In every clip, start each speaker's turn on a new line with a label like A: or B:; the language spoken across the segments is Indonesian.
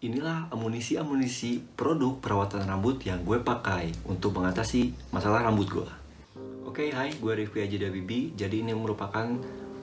A: Inilah amunisi produk perawatan rambut yang gue pakai untuk mengatasi masalah rambut gue. Oke, hai, gue Rifki Ajida Bibi. Jadi ini merupakan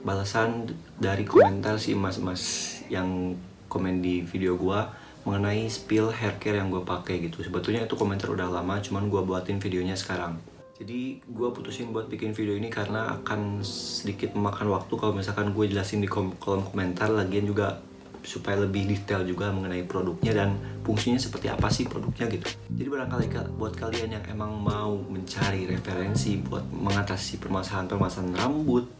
A: balasan dari komentar si mas-mas yang komen di video gue mengenai spill hair care yang gue pakai gitu. Sebetulnya itu komentar udah lama, cuman gue buatin videonya sekarang. Jadi gue putusin buat bikin video ini karena akan sedikit memakan waktu kalau misalkan gue jelasin di kolom komentar. Lagian juga supaya lebih detail juga mengenai produknya dan fungsinya seperti apa sih produknya gitu. Jadi barangkali buat kalian yang emang mau mencari referensi buat mengatasi permasalahan rambut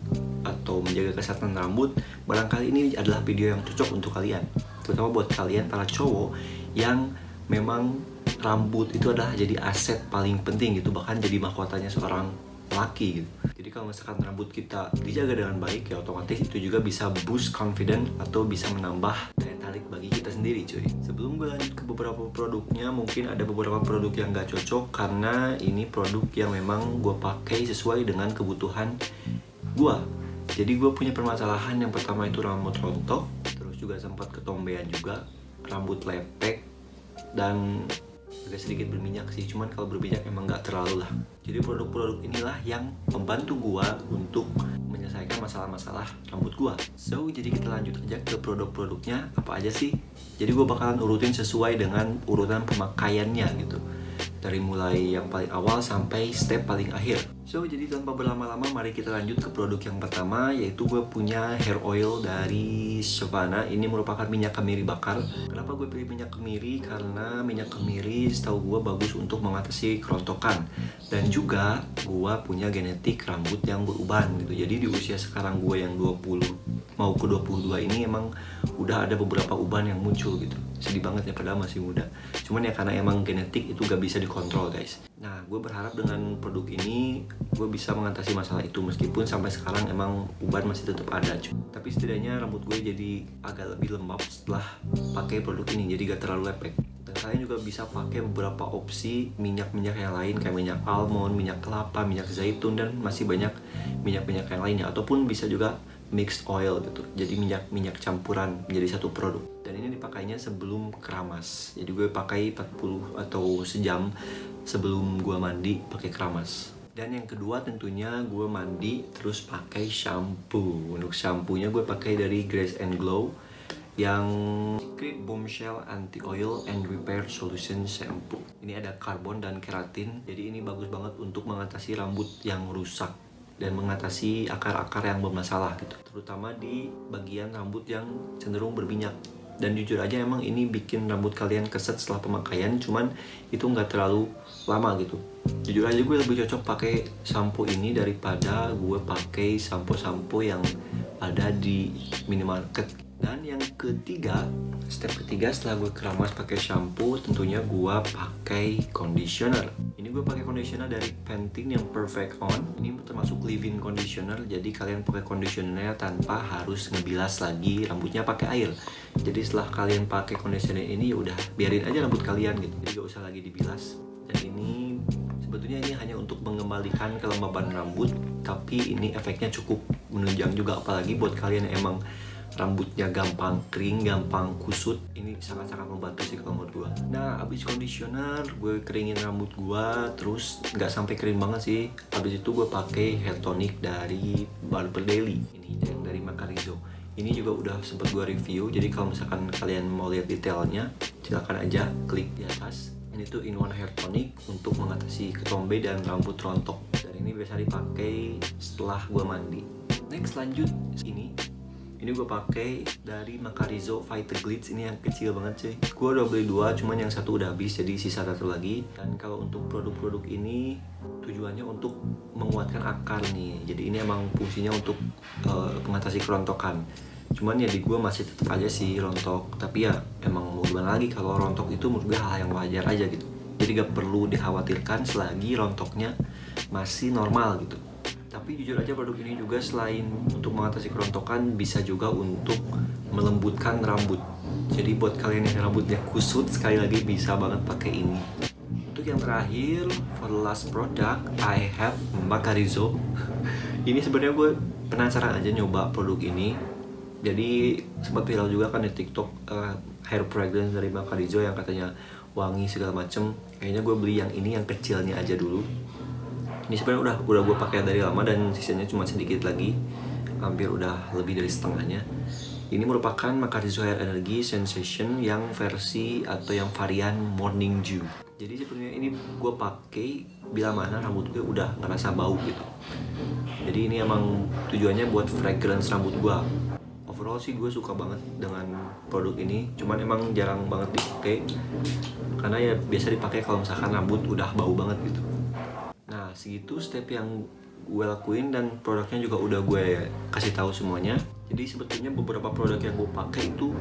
A: atau menjaga kesehatan rambut, barangkali ini adalah video yang cocok untuk kalian. Terutama buat kalian para cowok yang memang rambut itu adalah jadi aset paling penting gitu, bahkan jadi mahkotanya seorang laki gitu. Jadi kalau misalkan rambut kita dijaga dengan baik, ya otomatis itu juga bisa boost confidence atau bisa menambah daya tarik bagi kita sendiri cuy. Sebelum gue lanjut ke beberapa produknya, mungkin ada beberapa produk yang gak cocok karena ini produk yang memang gue pakai sesuai dengan kebutuhan gue. Jadi gue punya permasalahan, yang pertama itu rambut rontok, terus juga sempat ketombean juga, rambut lepek, dan agak sedikit berminyak sih, cuman kalau berminyak emang nggak terlalu lah. Jadi produk-produk inilah yang membantu gua untuk menyelesaikan masalah-masalah rambut gua. So, jadi kita lanjut aja ke produk-produknya apa aja sih. Jadi gua bakalan urutin sesuai dengan urutan pemakaiannya gitu, dari mulai yang paling awal sampai step paling akhir. So, jadi tanpa berlama-lama mari kita lanjut ke produk yang pertama, yaitu gue punya hair oil dari Savannah. Ini merupakan minyak kemiri bakar. Kenapa gue pilih minyak kemiri? Karena minyak kemiri setahu gue bagus untuk mengatasi kerontokan. Dan juga gue punya genetik rambut yang beruban gitu. Jadi di usia sekarang gue yang 20 mau ke 22 ini emang udah ada beberapa uban yang muncul gitu. Sedih banget ya, padahal masih muda. Cuman ya karena emang genetik itu gak bisa dikontrol guys. Nah, gue berharap dengan produk ini gue bisa mengatasi masalah itu, meskipun sampai sekarang emang uban masih tetap ada cuy. Tapi setidaknya rambut gue jadi agak lebih lembab setelah pakai produk ini, jadi gak terlalu lepek. Dan kalian juga bisa pakai beberapa opsi minyak-minyak yang lain kayak minyak almond, minyak kelapa, minyak zaitun, dan masih banyak minyak-minyak yang lainnya. Ataupun bisa juga mixed oil gitu, jadi minyak campuran menjadi satu produk. Dan ini dipakainya sebelum keramas, jadi gue pakai 40 atau sejam sebelum gue mandi pakai keramas. Dan yang kedua tentunya gue mandi terus pakai shampoo. Untuk shampoonya gue pakai dari Grace and Glow yang Secret Bombshell Anti Oil and Repair Solution Shampoo. Ini ada karbon dan keratin, jadi ini bagus banget untuk mengatasi rambut yang rusak dan mengatasi akar-akar yang bermasalah gitu, terutama di bagian rambut yang cenderung berminyak. Dan jujur aja emang ini bikin rambut kalian keset setelah pemakaian, cuman itu nggak terlalu lama gitu. Jujur aja gue lebih cocok pakai shampoo ini daripada gue pakai shampoo yang ada di minimarket. Dan yang ketiga, step ketiga setelah gue keramas pakai shampoo, tentunya gue pakai conditioner. Ini gue pakai conditioner dari Pantene yang Perfect On. Ini termasuk leave-in conditioner, jadi kalian pakai conditionernya tanpa harus ngebilas lagi rambutnya pakai air. Jadi setelah kalian pakai conditioner ini, ya udah biarin aja rambut kalian gitu, jadi gak usah lagi dibilas. Dan ini sebetulnya ini hanya untuk mengembalikan kelembaban rambut, tapi ini efeknya cukup menunjang juga, apalagi buat kalian yang emang rambutnya gampang kering, gampang kusut. Ini sangat-sangat membantu sih kalau menurut gue. Nah, abis conditioner gue keringin rambut gue, terus nggak sampai kering banget sih. Abis itu gue pakai hair tonic dari Barber Daily, ini yang dari Macarizo. Ini juga udah sempat gue review, jadi kalau misalkan kalian mau lihat detailnya, silahkan aja klik di atas. Ini tuh in-one hair tonic untuk mengatasi ketombe dan rambut rontok. Dan ini biasa dipakai setelah gue mandi. Next, lanjut ini gue pakai dari Macarizo Fighter Glitz. Ini yang kecil banget cuy. Gue udah beli dua, cuman yang satu udah habis, jadi sisa satu lagi. Dan kalau untuk produk-produk ini tujuannya untuk menguatkan akar nih. Jadi ini emang fungsinya untuk mengatasi kerontokan. Cuman ya di gue masih tetap aja sih rontok. Tapi ya emang mau gimana lagi, kalau rontok itu menurut gue hal yang wajar aja gitu. Jadi gak perlu dikhawatirkan selagi rontoknya masih normal gitu. Tapi jujur aja produk ini juga selain untuk mengatasi kerontokan, bisa juga untuk melembutkan rambut. Jadi buat kalian yang rambutnya kusut, sekali lagi bisa banget pakai ini. Untuk yang terakhir, for the last product, I have Macarizo. Ini sebenarnya gue penasaran aja nyoba produk ini. Jadi sempat viral juga kan di TikTok, hair fragrance dari Macarizo yang katanya wangi segala macem. Kayaknya gue beli yang ini, yang kecilnya aja dulu. Ini sebenarnya udah gue pakai dari lama dan sisanya cuma sedikit lagi, hampir udah lebih dari setengahnya. Ini merupakan Macarizo Hair Energy Sensation yang versi atau yang varian Morning Dew. Jadi sebenarnya ini gue pakai bila mana rambut gue udah ngerasa bau gitu. Jadi ini emang tujuannya buat fragrance rambut gue. Overall sih gue suka banget dengan produk ini, cuman emang jarang banget dipakai karena ya biasa dipakai kalau misalkan rambut udah bau banget gitu. Nah, segitu step yang gue lakuin dan produknya juga udah gue kasih tahu semuanya. Jadi sebetulnya beberapa produk yang gue pakai itu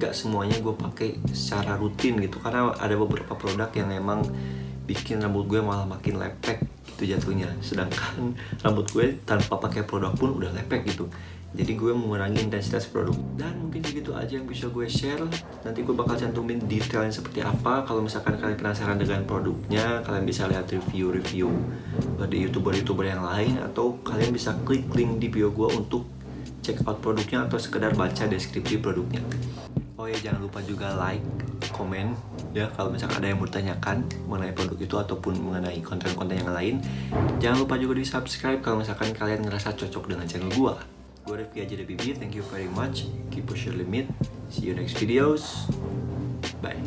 A: nggak semuanya gue pakai secara rutin gitu, karena ada beberapa produk yang emang bikin rambut gue malah makin lepek gitu jatuhnya. Sedangkan rambut gue tanpa pakai produk pun udah lepek gitu. Jadi gue mengurangi intensitas produk. Dan mungkin segitu aja yang bisa gue share. Nanti gue bakal cantumin detailnya seperti apa. Kalau misalkan kalian penasaran dengan produknya, kalian bisa lihat review-review dari youtuber-youtuber yang lain, atau kalian bisa klik link di bio gue untuk check out produknya atau sekedar baca deskripsi produknya. Oh ya, jangan lupa juga like, komen ya kalau misalkan ada yang bertanyakan mengenai produk itu ataupun mengenai konten-konten yang lain. Jangan lupa juga di subscribe kalau misalkan kalian ngerasa cocok dengan channel gue. Gue Rifki Aji Dabibi, thank you very much. Keep push your limit. See you next videos. Bye.